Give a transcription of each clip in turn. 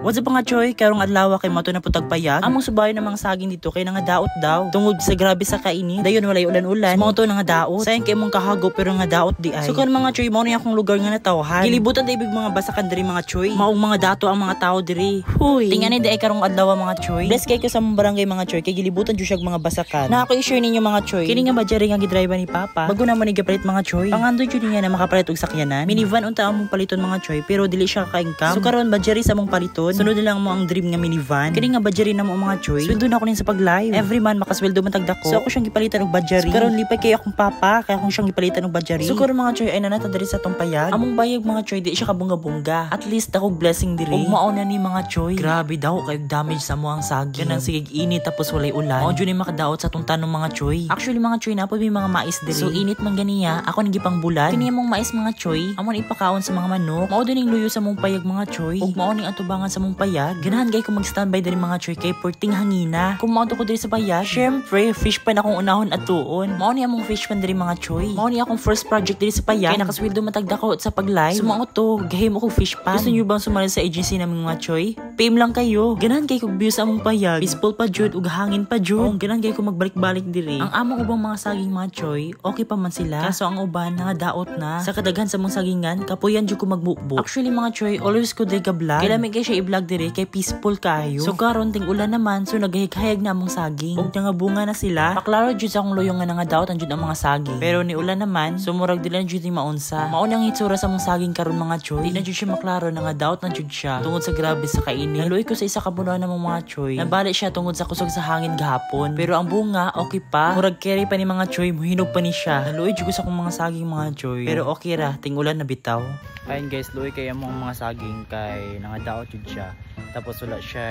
What's up mga choy? Karong adlaw kay mato na putag payag. Among subayo ng mga saging dito kay nga daot daw. Tungod sa grabe sa kaini, dayon walay ulan-ulan. Mo to nga daot. Sayang kay mong kahago pero nga daot di ay. So kan mga choy, mao ni akong lugar nga natawhan. Gilibutan da ibig mga basakan diri mga choy. Maong mga dato ang mga tao diri. Huy. Tingani di ay karong adlaw mga choy. Bless kay ko sa mong barangay mga choy kay gilibutan jud siya mga basakan. Na ako i-share ninyo mga choy. Kini nga badjari nga gidrive ni Papa. Bago naman igapalit mga choy. Pangandoy jud niya na makapalit og sakyanan. Minivan unta among paliton mga choy pero dili siya ka-income. So karon badjari sa mong paliton. Sunod na lang mo ang dream nga minivan. Kini nga badjari na mo mga choy. Sweldo na ako nin sa pag-live. Every month makasweldo man tagdako. So ako siyang gipalitan og badjari. So karon lipay kay akong papa kay akong siyang gipalitan og badjari. So karon mga choy ay nanata diri sa tong payag. Among bayag mga choy di siya kabunga-bunga. At least ako blessing diri. Ug mao na ni mga choy. Grabe daw kay damage sa mo ang saging. Kanang sigig init tapos walay ulan. Mao jud ni makadaot sa tong tanong mga choy. Actually mga choy na po may mga mais diri. So init man ganiya ako nagipang bulan. Kini mong mais mga choy. Amo ni ipakaon sa mga manok. Mao din ning luyo sa mong payag mga choy. Ug mao ning atubangan sa mong payag. Ganahan gay ko mag-standby diri mga choy kay porting hangina. Kung mao ko diri sa payag, syempre fish pan akong unahon at tuon. Mao ni among fish pan diri mga choy. Mao ni akong first project diri sa payag. Kay nakasweldo matagdako sa pag-live. So mao to, gahim ako fish pan. Gusto niyo bang sumali sa agency naming mga choy? PM lang kayo. Ganahan kay ko views among payag. Peaceful pa jud ug hangin pa jud. Ganahan kay ko magbalik-balik diri. Ang among ubang mga saging mga choy, okay pa man sila. Kaso ang uban nga daot na. Sa kadaghan sa mong sagingan, kapuyan jud ko magbukbuk. Actually mga choy, always ko diri ka vlog. Kaya may kay siya i-vlog diri kay peaceful kayo. So karon ting ulan naman, so naghihik-hayag na among saging. Ug nga bunga na sila. Paklaro jud sa akong loyong nga daot ang jud ang mga saging. Pero ni ulan naman, so murag dili jud ni maunsa. Mao nang itsura sa among saging karon mga choy. Di na jud siya maklaro nga daot na jud siya. Tungod sa grabe sa kaini. Naluoy ko sa isa ka bunuan namong mga choy. Nabali siya tungod sa kusog sa hangin gahapon. Pero ang bunga okay pa. Murag carry pa ni mga choy, muhinog pa ni siya. Naluoy jud ko sa akong mga saging mga choy. Pero okay ra, ting ulan na bitaw. Ayun guys, luoy kay among mga saging kay nangadaot jud siya. Tapos wala siya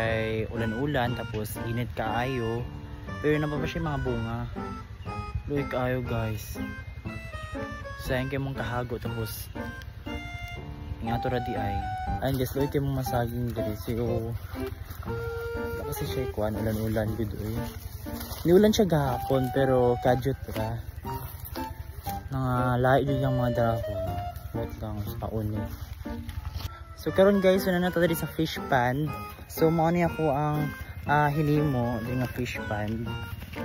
ulan-ulan, tapos init kaayo. Pero na pa siya mga bunga. Luoy kaayo guys. Sayang kay mong kahago tapos ingato ra di ay. Ayun guys, luoy kay mong masaging diri. So kasi siya kuan ulan-ulan gud oy. Ni ulan siya gahapon pero kadyot ra. Lahi jud yung mga dahon. Bot lang sa uni. So karon guys, wala na ta diri sa fish pan. So mao ni ako ang hilimo diri nga fish pan.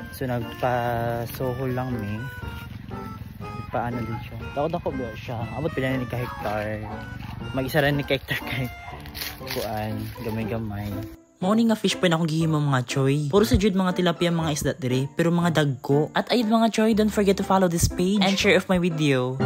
So nagpa-sohol lang mi. Paano din siya. Dako-dako ba siya? Abot pila ni ka hektar. Mag-isa ra ni ka hektar kay kuan, gamay-gamay. Mao ni nga fish pan akong gihimo mga choy. Puro sa jud mga tilapia mga isda diri, pero mga dagko. At ayun mga choy, don't forget to follow this page and share of my video.